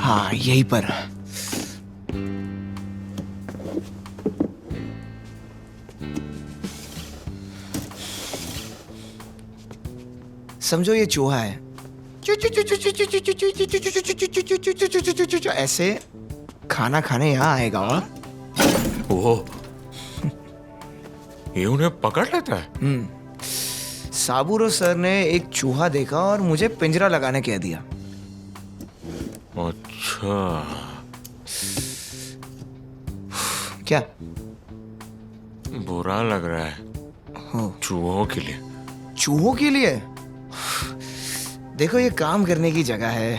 हाँ, यहीं पर। समझो ये चूहा है, ऐसे खाना खाने यहाँ आएगा और ओह, ये उन्हें पकड़ लेता है। साबुरो सर ने एक चूहा देखा और मुझे पिंजरा लगाने कह दिया। अच्छा, क्या बुरा लग रहा है चूहों के लिए। चूहों के लिए? देखो ये काम करने की जगह है।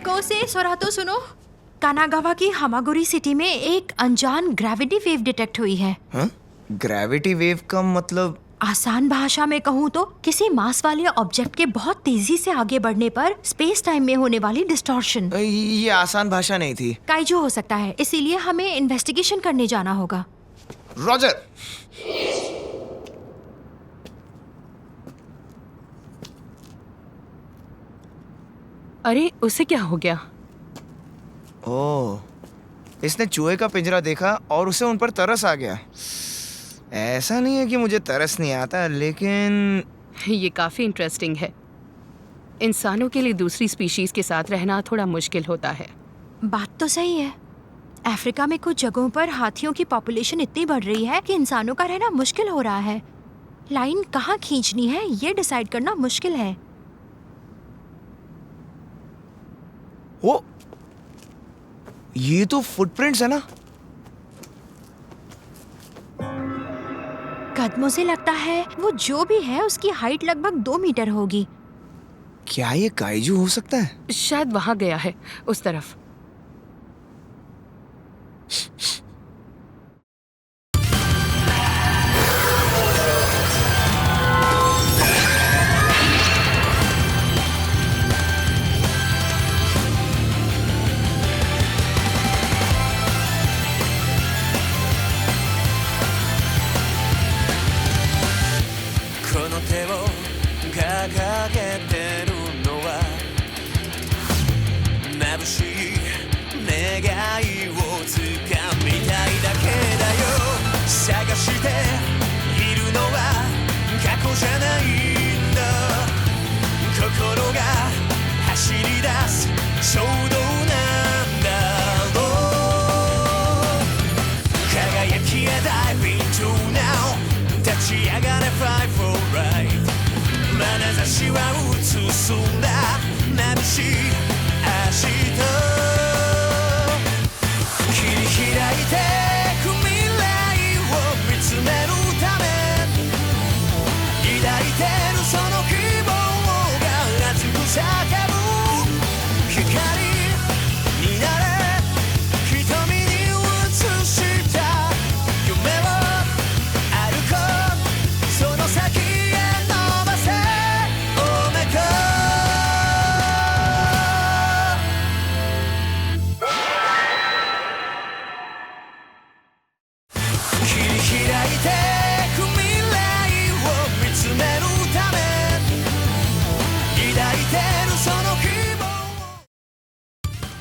कोसे सोरातो सुनो, कानागावा की हामागुरी सिटी में एक अनजान ग्रेविटी वेव डिटेक्ट हुई है। हाँ? ग्रेविटी वेव का मतलब? आसान भाषा में कहूँ तो किसी मास वाले ऑब्जेक्ट के बहुत तेजी से आगे बढ़ने पर स्पेस टाइम में होने वाली डिस्टॉर्शन। ये आसान भाषा नहीं थी। काइजू हो सकता है, इसीलिए हमें इन्वेस्टिगेशन करने जाना होगा। रॉजर। अरे उसे क्या हो गया? ओह, इसने चूहे का पिंजरा देखा और उसे उन पर तरस आ गया। ऐसा नहीं है कि मुझे तरस नहीं आता, लेकिन ये काफी इंटरेस्टिंग है। इंसानों के लिए दूसरी स्पीशीज के साथ रहना थोड़ा मुश्किल होता है। बात तो सही है। अफ्रीका में कुछ जगहों पर हाथियों की पॉपुलेशन इतनी बढ़ रही है कि इंसानों का रहना मुश्किल हो रहा है। लाइन कहाँ खींचनी है ये डिसाइड करना मुश्किल है। वो ये तो फुटप्रिंट्स है ना? कदमों से लगता है वो जो भी है उसकी हाइट लगभग 2 मीटर होगी। क्या ये काइजू हो सकता है? शायद वहां गया है, उस तरफ।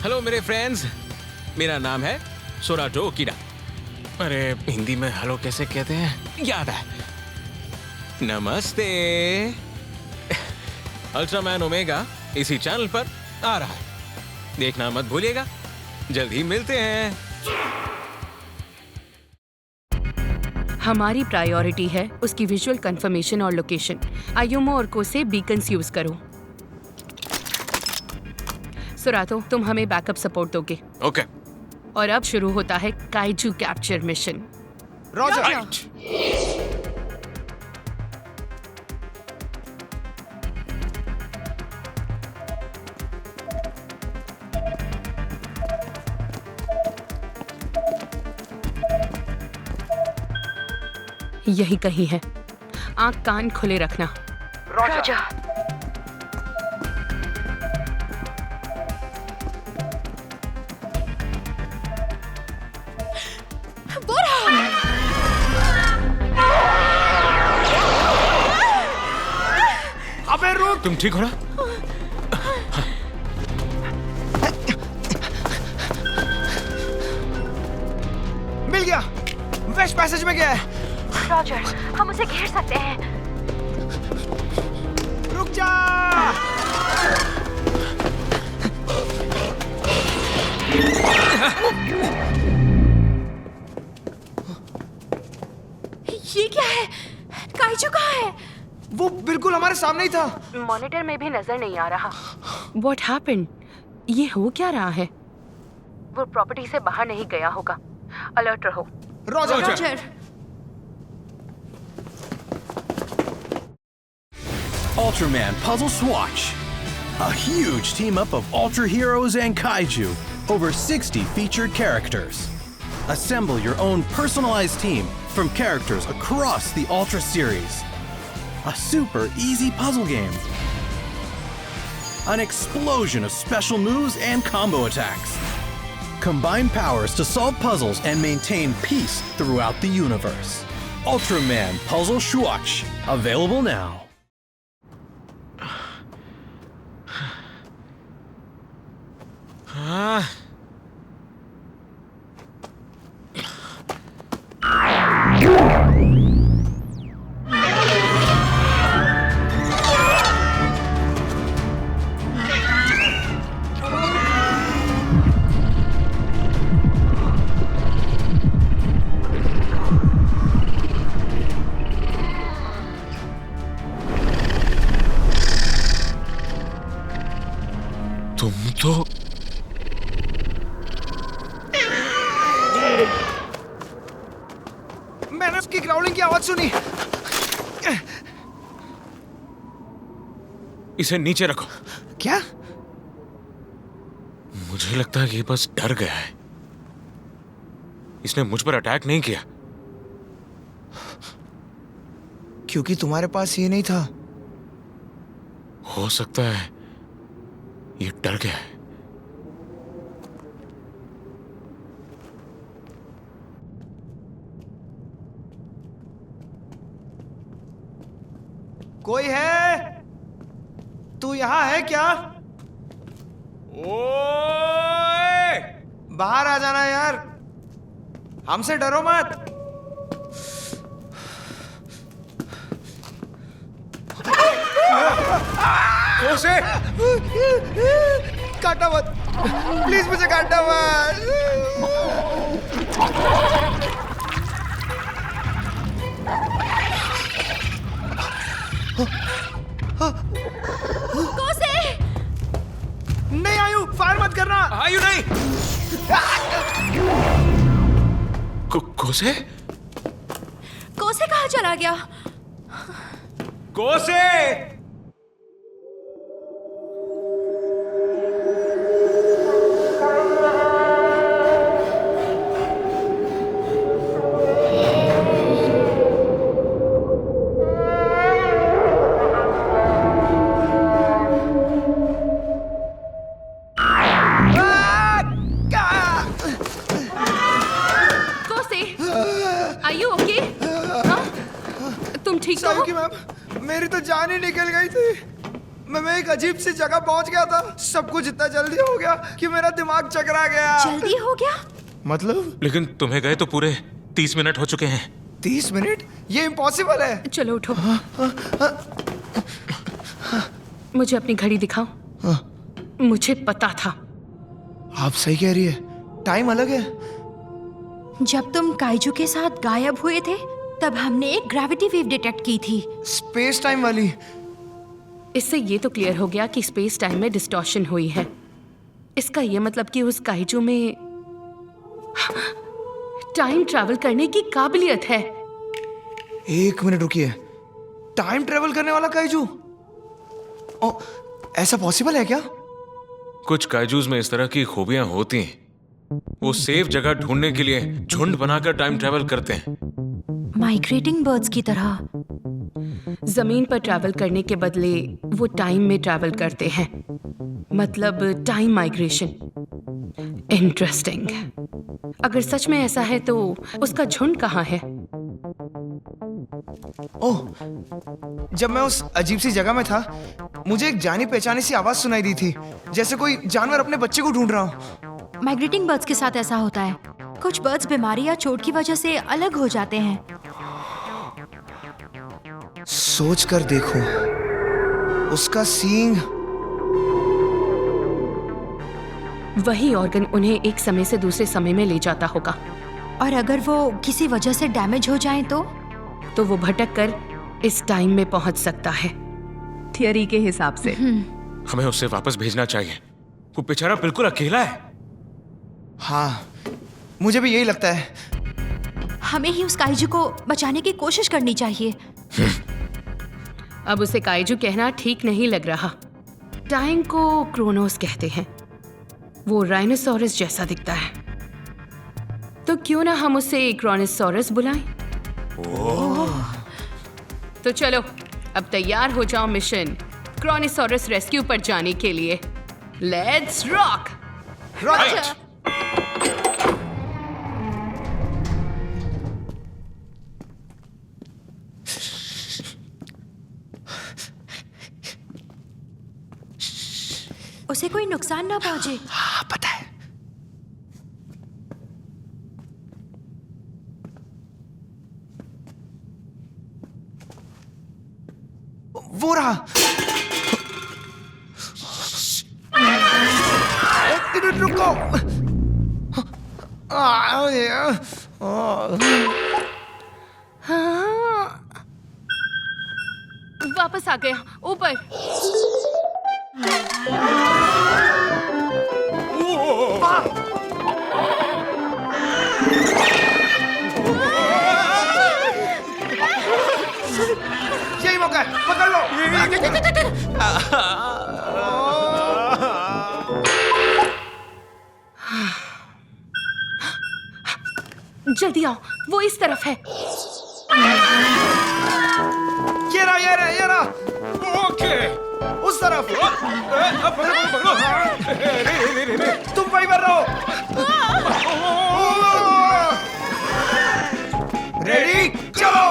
हेलो मेरे फ्रेंड्स, मेरा नाम है सोराटो ओकिडा। अरे हिंदी में हेलो कैसे कहते हैं याद है। नमस्ते। अल्ट्रामैन ओमेगा इसी चैनल पर आ रहा है, देखना मत भूलिएगा। जल्द ही मिलते हैं। हमारी प्रायोरिटी है उसकी विजुअल कंफर्मेशन और लोकेशन। आयुमो और कोसे बीकन्स यूज करो। सुरातो, तुम हमें बैकअप सपोर्ट दोगे। ओके। और अब शुरू होता है काइजू कैप्चर मिशन। रॉजर। यही कहीं है, आंख कान खुले रखना। रॉजर। अबे रुक। तुम ठीक हो ना? पैसेज में गया है। रॉजर, हम उसे घेर सकते हैं। रुक जा। ये क्या है? काइजू कहाँ है? वो बिल्कुल हमारे सामने ही था। मॉनिटर में भी नजर नहीं आ रहा। What happened? ये हो क्या रहा है? वो प्रॉपर्टी से बाहर नहीं गया होगा। अलर्ट रहो। Roger. Roger, Ultraman Puzzle Swatch. A huge team up of Ultra Heroes and Kaiju. Over 60 featured characters. Assemble your own personalized team from characters across the Ultra series. A super easy puzzle game. An explosion of special moves and combo attacks. Combine powers to solve puzzles and maintain peace throughout the universe. Ultraman Puzzle Swatch. Available now. हाँ तुम तो मैंने उसकी growling की आवाज सुनी। इसे नीचे रखो। क्या? मुझे लगता है कि ये बस डर गया है। इसने मुझ पर अटैक नहीं किया। क्योंकि तुम्हारे पास ये नहीं था। हो सकता है ये डर गया है। कोई है? तू यहाँ है क्या? ओए! बाहर आ जाना यार। हमसे डरो मत। उसे काटा मत, प्लीज मुझे काटा मत। कोसे! नहीं आयु, फायर मत करना। आयु नहीं। कोसे? कोसे कहाँ चला गया? कोसे! सॉरी मैम, मेरी तो जान ही निकल गई थी। मैं एक अजीब सी जगह पहुंच गया था। सब कुछ इतना जल्दी हो गया कि मेरा दिमाग चकरा गया। जल्दी हो गया? मतलब? लेकिन तुम्हें गए तो पूरे 30 मिनट हो चुके हैं। 30 मिनट? ये इम्पॉसिबल है। चलो उठो। मुझे अपनी घड़ी दिखाओ। मुझे पता था। आप सही कह रही है, टाइम अलग है। जब तुम काइजू के साथ गायब हुए थे तब हमने एक ग्रेविटी वेव डिटेक्ट की थी। स्पेस टाइम वाली। इससे ये तो क्लियर हो गया कि स्पेस टाइम में डिस्टॉर्शन हुई है। इसका ये मतलब कि उस काइजू में टाइम ट्रैवल करने की काबिलियत है। एक मिनट रुकिए, टाइम ट्रेवल करने वाला काइजू? ओ, ऐसा पॉसिबल है क्या? कुछ काइजूज में इस तरह की खूबियां होती हैं। वो सेफ जगह ढूंढने के लिए झुंड बनाकर टाइम ट्रैवल करते हैं। माइग्रेटिंग बर्ड्स की तरह। जमीन पर ट्रैवल करने के बदले वो टाइम में ट्रैवल करते हैं, मतलब टाइम माइग्रेशन। इंटरेस्टिंग। अगर सच में ऐसा है तो उसका झुंड कहाँ है? ओह, जब मैं उस अजीब सी जगह में था मुझे एक जानी पहचानी सी आवाज सुनाई दी थी, जैसे कोई जानवर अपने बच्चे को ढूंढ रहा हो। माइग्रेटिंग बर्ड्स के साथ ऐसा होता है। कुछ बर्ड्स बीमारी या चोट की वजह से अलग हो जाते हैं। सोच कर देखो, उसका सींग। वही ऑर्गन उन्हें एक समय से दूसरे समय में ले जाता होगा। और अगर वो किसी वजह से डैमेज हो जाए तो वो भटक कर इस टाइम में पहुंच सकता है। थियरी के हिसाब से। हमें उसे वापस भेजना चाहिए। वो बेचारा बिल्कुल अकेला है। हाँ, मुझे भी यही लगता है। हमें ही उस काइजू को बचाने की कोशिश करनी चाहिए। अब उसे काइजू कहना ठीक नहीं लग रहा। टाइम को क्रोनोस कहते हैं। वो राइनोसोरस जैसा दिखता है, तो क्यों ना हम उसे क्रोनोसोरस बुलाएं? तो चलो अब तैयार हो जाओ मिशन क्रोनोसोरस रेस्क्यू पर जाने के लिए। Let's rock. राइट। उसे कोई नुकसान ना पहुंचे। हाँ, पता है। वो रहा। एक मिनट रुको। हाँ, वापस आ गया ऊपर। यही मौका है, पकड़ लो। जल्दी आओ, वो इस तरफ है। ये रहा, ये रहा, ये रहा। ओके। उस तरफ। अब पकड़ो। तुम वही कर रहो। रेडी, चलो।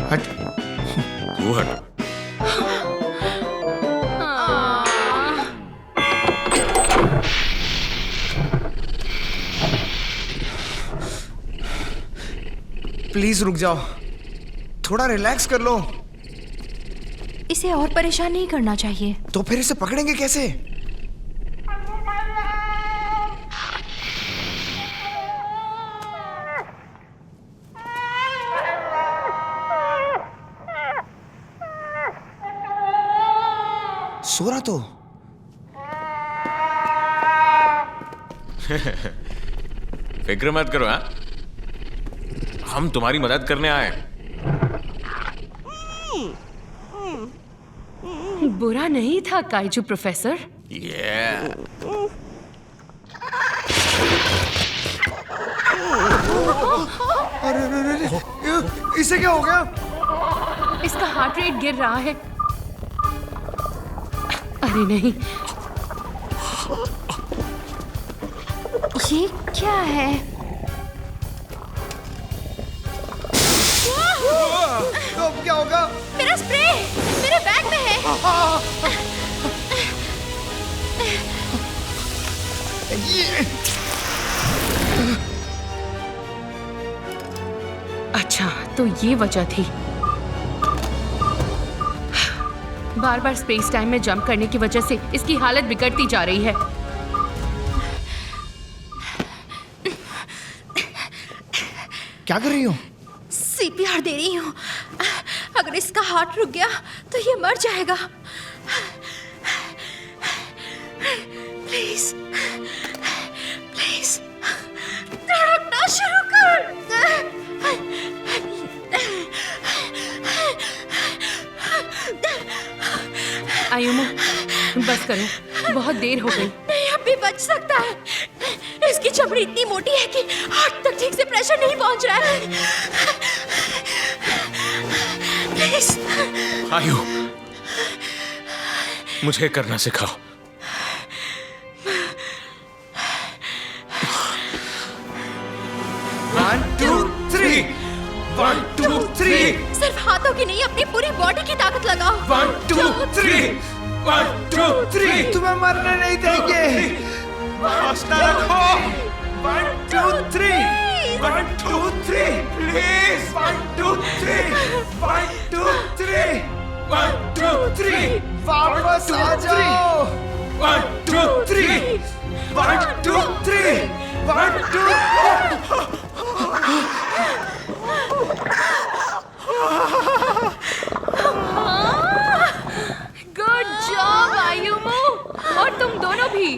हट। तू हट। प्लीज रुक जाओ, थोड़ा रिलैक्स कर लो। इसे और परेशान नहीं करना चाहिए। तो फिर इसे पकड़ेंगे कैसे? सो रहा तो। फिक्र मत करो। हाँ, हम तुम्हारी मदद करने आए हैं। बुरा नहीं था काइजू प्रोफेसर। अरे, इसे क्या हो गया? इसका हार्ट रेट गिर रहा है। अरे नहीं, ये क्या है? तो अब क्या होगा? मेरा स्प्रे मेरे बैग में है। अच्छा, तो ये वजह थी। बार बार स्पेस टाइम में जंप करने की वजह से इसकी हालत बिगड़ती जा रही है। क्या कर रही हो? सीपीआर दे रही हूँ। अगर इसका हार्ट रुक गया तो ये मर जाएगा। प्लीज प्लीज धड़कना शुरू कर। आयुमो, बस करो, बहुत देर हो गई। नहीं, अब भी बच सकता है। इसकी चमड़ी इतनी मोटी है कि हार्ट तक ठीक से प्रेशर नहीं पहुंच रहा है। प्लीज। आयु, मुझे करना सिखाओ। One, two, three. One, two, three. सिर्फ हाथों की नहीं, अपनी पूरी बॉडी की ताकत लगाओ। 1, 2, 3. 1 2 3 तुम्हें मरने नहीं देंगे। हौसला रखो। 1 2 3 1 2 3 प्लीज 1 2 3 1 2 3 1 2 3 वापस आ जाओ। 1 2 3 1 2 3 1 2 गुड जॉब आयुमू, और तुम दोनों भी।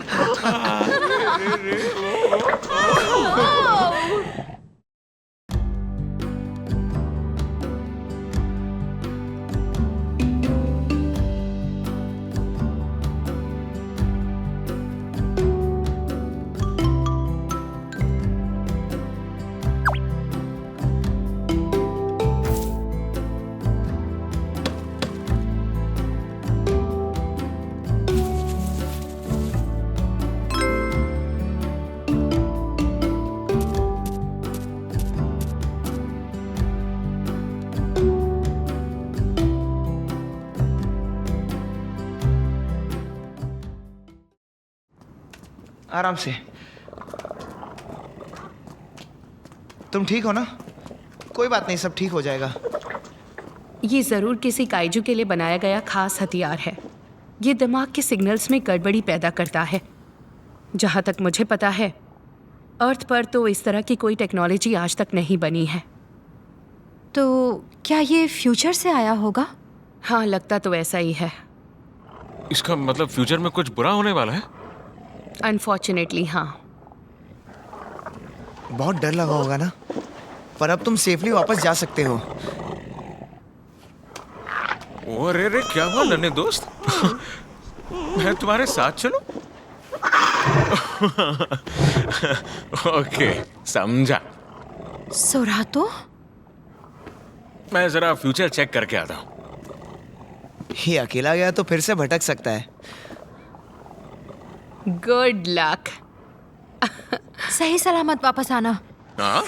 आराम से। तुम ठीक हो ना? कोई बात नहीं, सब ठीक हो जाएगा। ये जरूर किसी काइजू के लिए बनाया गया खास हथियार है। ये दिमाग के सिग्नल्स में गड़बड़ी पैदा करता है। जहाँ तक मुझे पता है, अर्थ पर तो इस तरह की कोई टेक्नोलॉजी आज तक नहीं बनी है। तो क्या ये फ्यूचर से आया होगा? हाँ, लगता तो ऐसा ही है। इसका मतलब फ्यूचर में कुछ बुरा होने वाला है? अनफॉर्चुनेटली हाँ। बहुत डर लगा होगा ना, पर अब तुम सेफली वापस जा सकते हो। ओ रे रे, क्या हुआ नन्हे दोस्त? मैं तुम्हारे साथ चलूं? ओके, समझा। सोरातो? मैं जरा फ्यूचर चेक करके आता हूँ। ये अकेला गया तो फिर से भटक सकता है। Good luck. सही सलामत वापस आना। हाँ?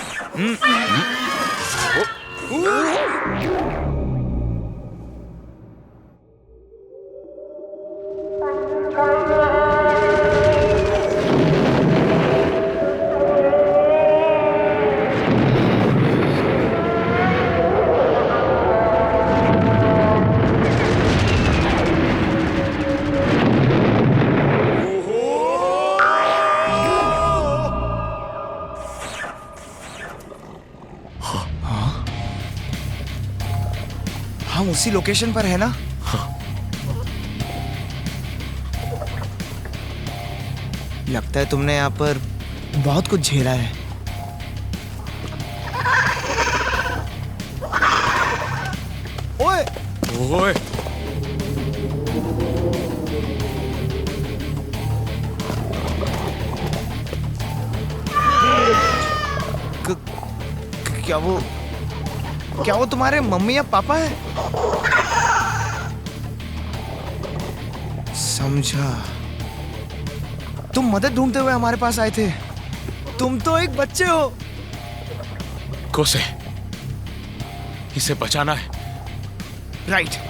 हम उसी लोकेशन पर है ना? लगता है तुमने यहाँ पर बहुत कुछ झेला है। ओए! ओए! क्या वो तुम्हारे मम्मी या पापा है? समझा। तुम मदद ढूंढते हुए हमारे पास आए थे। तुम तो एक बच्चे हो। कोसे, इसे बचाना है। राइट।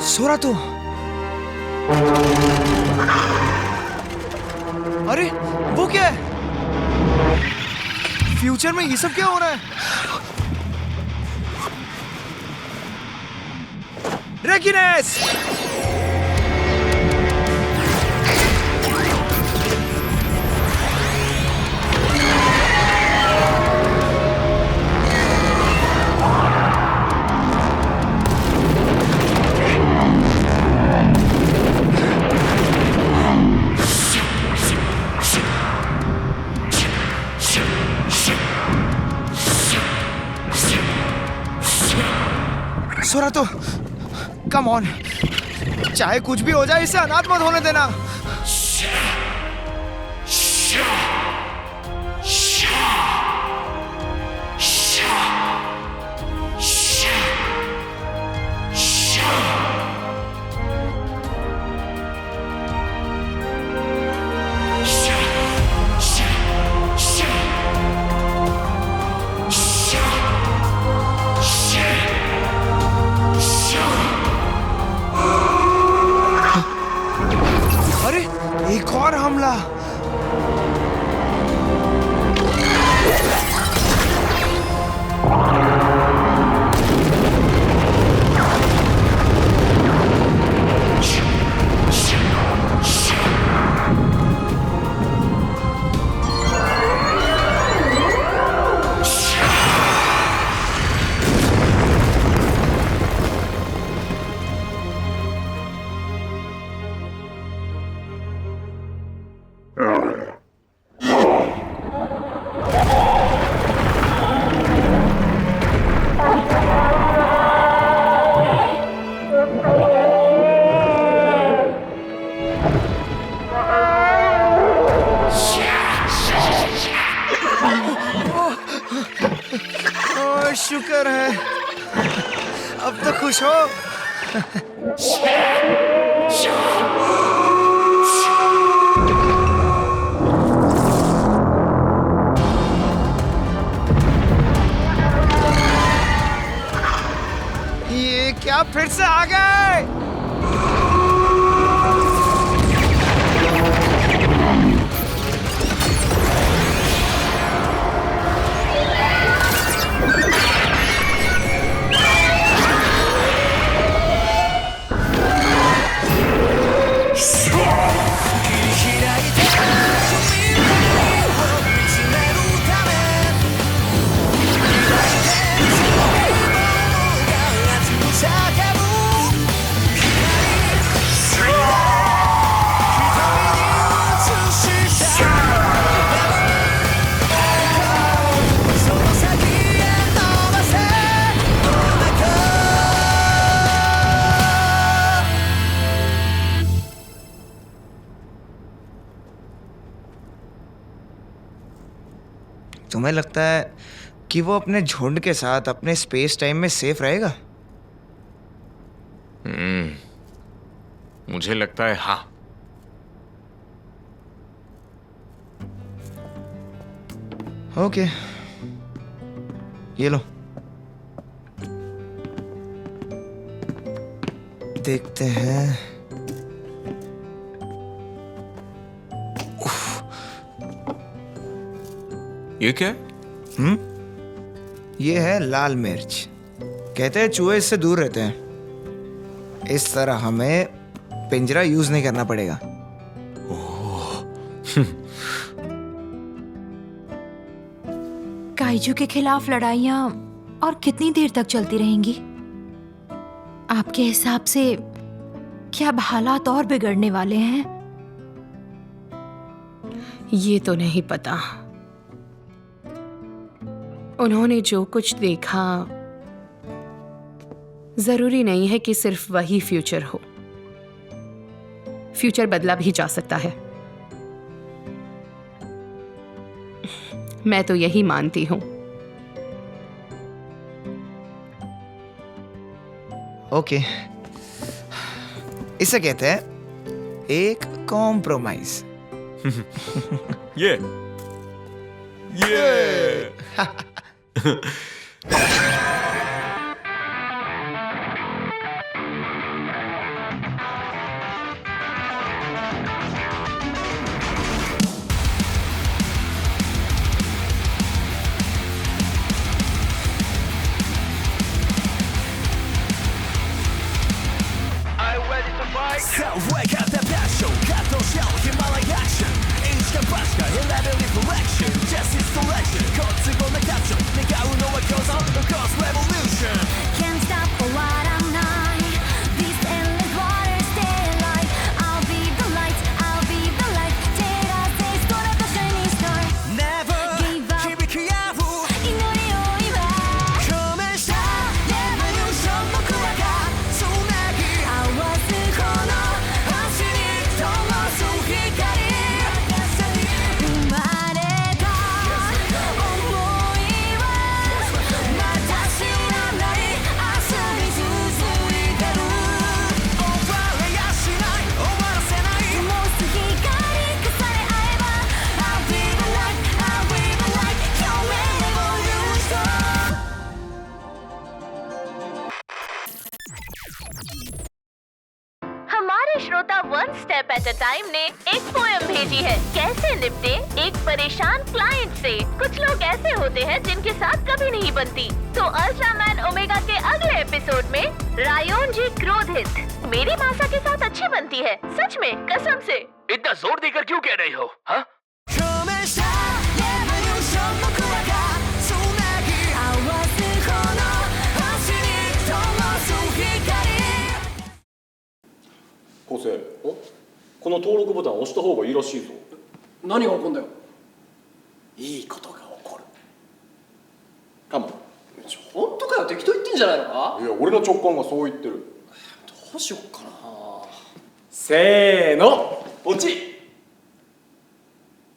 सोरातो! अरे वो क्या है? फ्यूचर में ये सब क्या हो रहा है? रेगिनेस! कम ऑन, चाहे कुछ भी हो जाए इसे अनाथ मत होने देना। अरे एक और हमला। शुक्र है, अब तो खुश हो। ये क्या फिर से आ गए? तुम्हें लगता है कि वो अपने झुंड के साथ अपने स्पेस टाइम में सेफ रहेगा? मुझे लगता है हाँ। ओके, ये लो, देखते हैं। ये क्या है? ये है लाल मिर्च। कहते हैं चूहे इससे दूर रहते हैं। इस तरह हमें पिंजरा यूज नहीं करना पड़ेगा। काइजू के खिलाफ लड़ाइयाँ और कितनी देर तक चलती रहेंगी? आपके हिसाब से क्या अब हालात और बिगड़ने वाले हैं? ये तो नहीं पता। उन्होंने जो कुछ देखा, जरूरी नहीं है कि सिर्फ वही फ्यूचर हो। फ्यूचर बदला भी जा सकता है। मैं तो यही मानती हूं। ओके, इसे कहते हैं एक कॉम्प्रोमाइज। ये Can't stop for what I'm not. These endless waters stay alive. I'll be the light, I'll be the light. Data says gonna the shining star. Never give up.祈りを今。Revolution 僕らがつなぎ श्रोता one step at a time ने एक poem भेजी है। कैसे निपटे एक परेशान client से। कुछ लोग ऐसे होते हैं जिनके साथ कभी नहीं बनती। तो अल्ट्रामैन ओमेगा के अगले एपिसोड में रायोन जी क्रोधित मेरी मासा के साथ अच्छी बनती है। सच में, कसम से। इतना जोर देकर क्यों कह रही हो? हाँ?昴生、この登録ボタン押した方がいいらしいぞ。何が起こんだよ。いいことが起こるかも。本当かよ、適当言ってんじゃないのか。いや、俺の直感がそう言ってる。どうしよっかな。せーの、ポチッ。